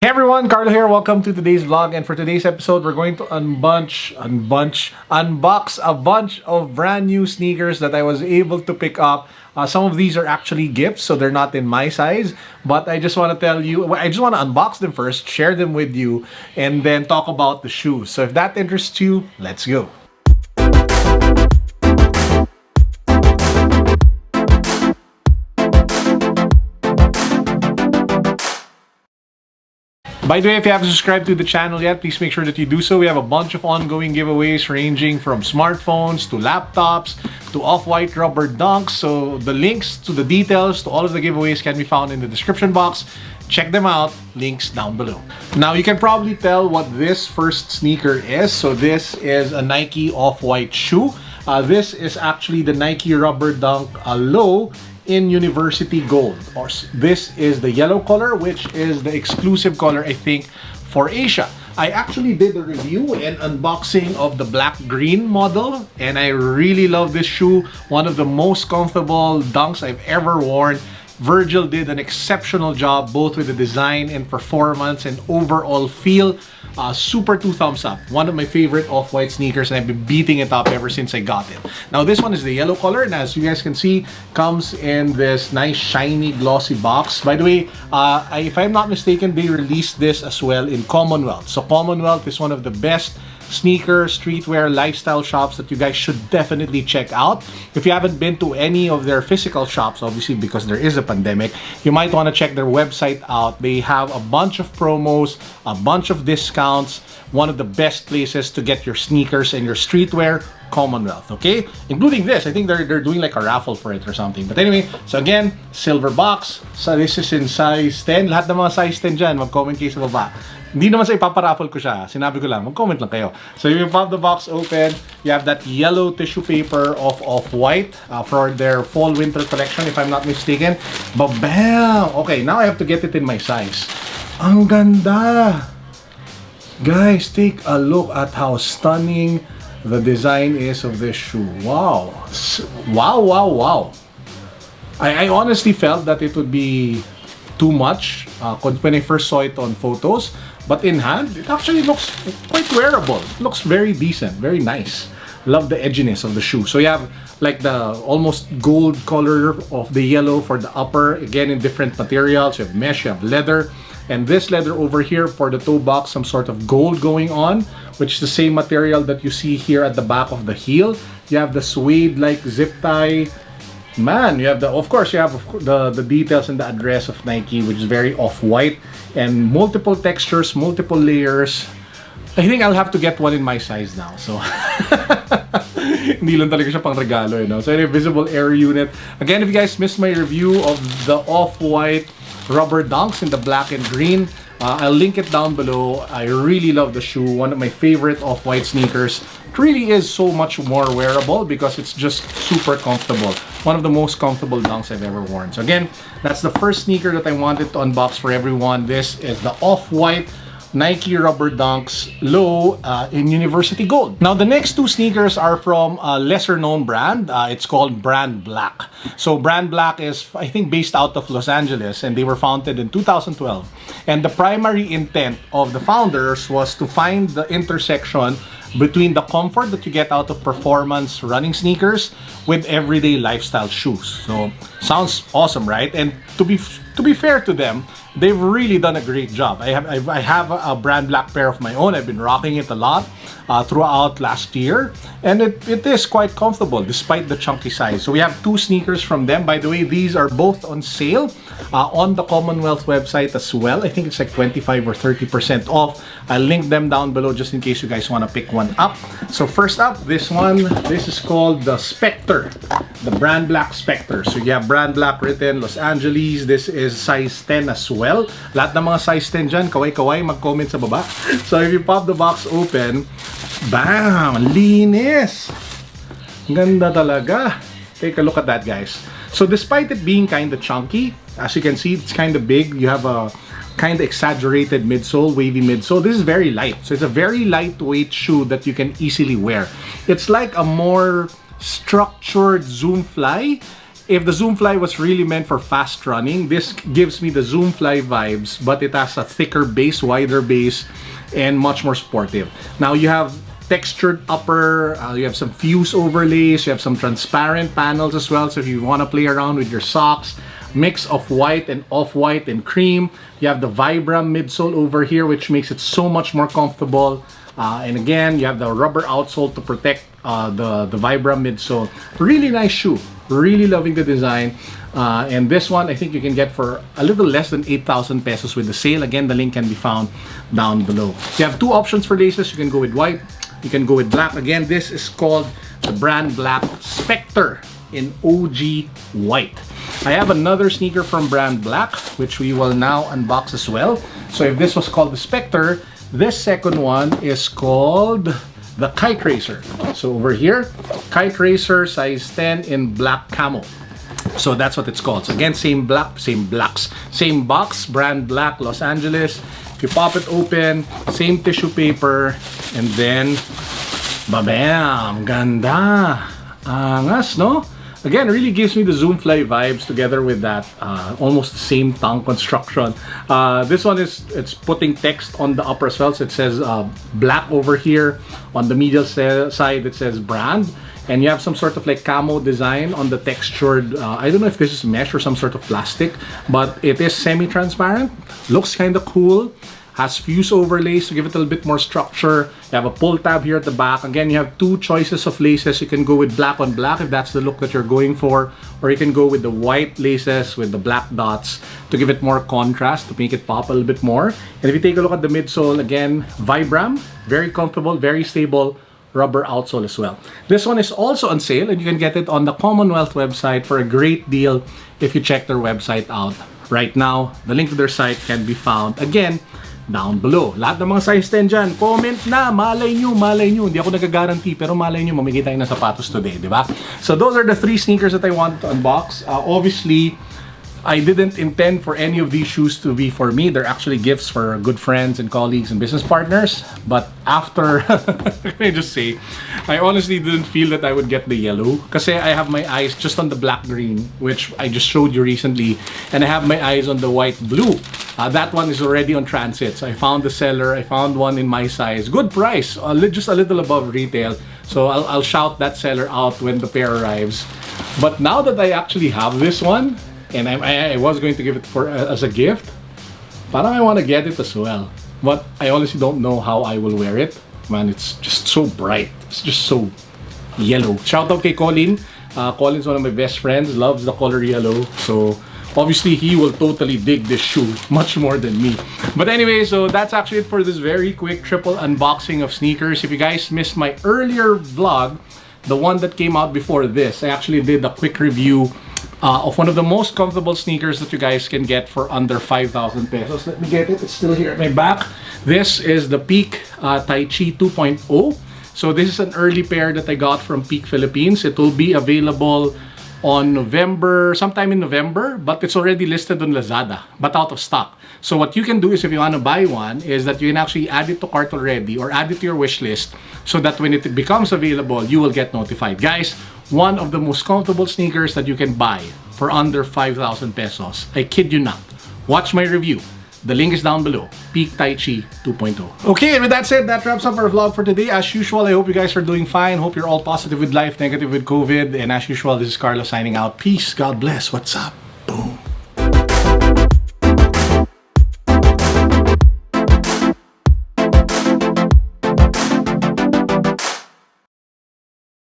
Hey everyone, Carlo here. Welcome to today's vlog. And for today's episode, we're going to unbox a bunch of brand new sneakers that I was able to pick up. Some of these are actually gifts, so they're not in my size. But I just want to tell you, I just want to unbox them first, share them with you, and then talk about the shoes. So if that interests you, let's go. By the way, if you haven't subscribed to the channel yet, please make sure that you do so. We have a bunch of ongoing giveaways ranging from smartphones to laptops to off-white rubber dunks. So the links to the details to all of the giveaways can be found in the description box. Check them out, links down below. Now you can probably tell what this first sneaker is. So this is a Nike off-white shoe. This is actually the Nike rubber dunk low in University Gold. Or this is the yellow color, which is the exclusive color, I think, for Asia. I actually did a review and unboxing of the black green model, and I really love this shoe. One of the most comfortable dunks I've ever worn. Virgil did an exceptional job both with the design and performance and overall feel. Super 2 thumbs up. One of my favorite off-white sneakers, and I've been beating it up ever since I got it. Now this one is the yellow color, and as you guys can see, comes in this nice shiny glossy box. By the way, if I'm not mistaken, they released this as well in Commonwealth. So Commonwealth is one of the best sneaker, streetwear, lifestyle shops that you guys should definitely check out. If you haven't been to any of their physical shops, obviously because there is a pandemic, you might want to check their website out. They have a bunch of promos, a bunch of discounts, one of the best places to get your sneakers and your streetwear. Commonwealth, okay? Including this. I think they're doing like a raffle for it or something. But anyway, so again, silver box. So this is in size 10. Lahat ng mga size 10 dyan, mag-comment kayo sa baba. Hindi naman sa ipaparaffle ko siya. Sinabi ko lang, mag-comment lang kayo. So if you pop the box open, you have that yellow tissue paper of off-white for their fall-winter collection, if I'm not mistaken. Ba-bam! Okay, now I have to get it in my size. Ang ganda! Guys, take a look at how stunning the design is of this shoe. Wow. Wow, wow, wow. I honestly felt that it would be too much when I first saw it on photos. But in hand, it actually looks quite wearable. It looks very decent, very nice. Love the edginess of the shoe. So you have like the almost gold color of the yellow for the upper. Again, in different materials. You have mesh, you have leather. And this leather over here for the toe box, some sort of gold going on, which is the same material that you see here at the back of the heel. You have the suede-like zip tie. Man, you have of course, you have the details and the address of Nike, which is very off-white, and multiple textures, multiple layers. I think I'll have to get one in my size now. So, hindi lang talaga siya pang regalo, you know. So, anyway, visible air unit. Again, if you guys missed my review of the off-white rubber dunks in the black and green, I'll link it down below. I really love the shoe. One of my favorite off-white sneakers. It really is so much more wearable because it's just super comfortable. One of the most comfortable dunks I've ever worn. So again, that's the first sneaker that I wanted to unbox for everyone. This is the off-white Nike rubber dunks low in University Gold. Now the next two sneakers are from a lesser known brand. It's called Brand Black. So Brand Black is, I think, based out of Los Angeles, and they were founded in 2012. And the primary intent of the founders was to find the intersection between the comfort that you get out of performance running sneakers with everyday lifestyle shoes. So sounds awesome, right? And to be fair to them, they've really done a great job. I have a Brand Black pair of my own. I've been rocking it a lot throughout last year, and it is quite comfortable despite the chunky size. So we have two sneakers from them. By the way, these are both on sale on the Commonwealth website as well. I think it's like 25 or 30% off. I'll link them down below just in case you guys want to pick one up. So first up, this one. This is called the Spectre, the Brand Black Spectre. So you have Brand Black written, Los Angeles. This is size 10 as well. Lahat ng mga size 10 dyan, kaway-kaway, mag-comment sa baba. So if you pop the box open, bam! Linis! Ganda talaga. Take a look at that, guys. So despite it being kind of chunky, as you can see, it's kind of big. You have a kind of exaggerated midsole, wavy midsole. This is very light. So it's a very lightweight shoe that you can easily wear. It's like a more structured Zoom Fly if the Zoomfly was really meant for fast running, this gives me the Zoomfly vibes, but it has a thicker base, wider base, and much more sportive. Now you have textured upper, you have some fuse overlays, you have some transparent panels as well, so if you want to play around with your socks, mix of white and off-white and cream. You have the Vibram midsole over here, which makes it so much more comfortable. And again, you have the rubber outsole to protect the Vibram midsole. Really nice shoe. Really loving the design. And this one, I think you can get for a little less than 8,000 pesos with the sale. Again, the link can be found down below. You have two options for laces. You can go with white. You can go with black. Again, this is called the brand black Spectre in OG white. I have another sneaker from brand black, which we will now unbox as well. So if this was called the Spectre, this second one is called the Kite Racer. So over here, Kite Racer size 10 in black camo. So that's what it's called. So again, same blacks, same box, brand black, Los Angeles. If you pop it open, same tissue paper, and then, babam, ganda, angas, no? Again, really gives me the Zoomfly vibes together with that almost the same tongue construction. This one it's putting text on the upper as well. So it says black over here. On the medial side, it says brand. And you have some sort of like camo design on the textured, I don't know if this is mesh or some sort of plastic, but it is semi-transparent. Looks kind of cool. Has fuse overlays to give it a little bit more structure. You have a pull tab here at the back. Again, you have two choices of laces. You can go with black on black if that's the look that you're going for, or you can go with the white laces with the black dots to give it more contrast, to make it pop a little bit more. And if you take a look at the midsole, again, Vibram, very comfortable, very stable, rubber outsole as well. This one is also on sale, and you can get it on the Commonwealth website for a great deal if you check their website out right now. The link to their site can be found, again, down below. Lahat ng mga size 10 dyan, comment na, malay nyo. Hindi ako nag-guarantee, pero malay nyo, mamigay tayo ng sapatos today, di ba? So those are the three sneakers that I wanted to unbox. Obviously, I didn't intend for any of these shoes to be for me. They're actually gifts for good friends and colleagues and business partners. But after, can I just say, I honestly didn't feel that I would get the yellow. Kasi I have my eyes just on the black green, which I just showed you recently. And I have my eyes on the white blue. That one is already on transit. So I found the seller. I found one in my size. Good price. Just a little above retail. So I'll shout that seller out when the pair arrives. But now that I actually have this one, and I was going to give it as a gift, parang I want to get it as well. But I honestly don't know how I will wear it. Man, it's just so bright. It's just so yellow. Shout out kay Colin. Colin's one of my best friends, loves the color yellow. So obviously he will totally dig this shoe much more than me. But anyway, so that's actually it for this very quick triple unboxing of sneakers. If you guys missed my earlier vlog, the one that came out before this, I actually did a quick review of one of the most comfortable sneakers that you guys can get for under 5,000 pesos. Let me get it. It's still here at my back. This is the Peak Tai Chi 2.0. So this is an early pair that I got from Peak Philippines. It will be available on sometime in November, but it's already listed on Lazada, but out of stock. So what you can do is, if you want to buy one, is that you can actually add it to cart already or add it to your wish list so that when it becomes available, you will get notified. Guys, one of the most comfortable sneakers that you can buy for under 5,000 pesos. I kid you not. Watch my review. The link is down below. Peak Tai Chi 2.0. Okay, and with that said, that wraps up our vlog for today. As usual, I hope you guys are doing fine. Hope you're all positive with life, negative with COVID. And as usual, this is Carlo signing out. Peace. God bless. What's up?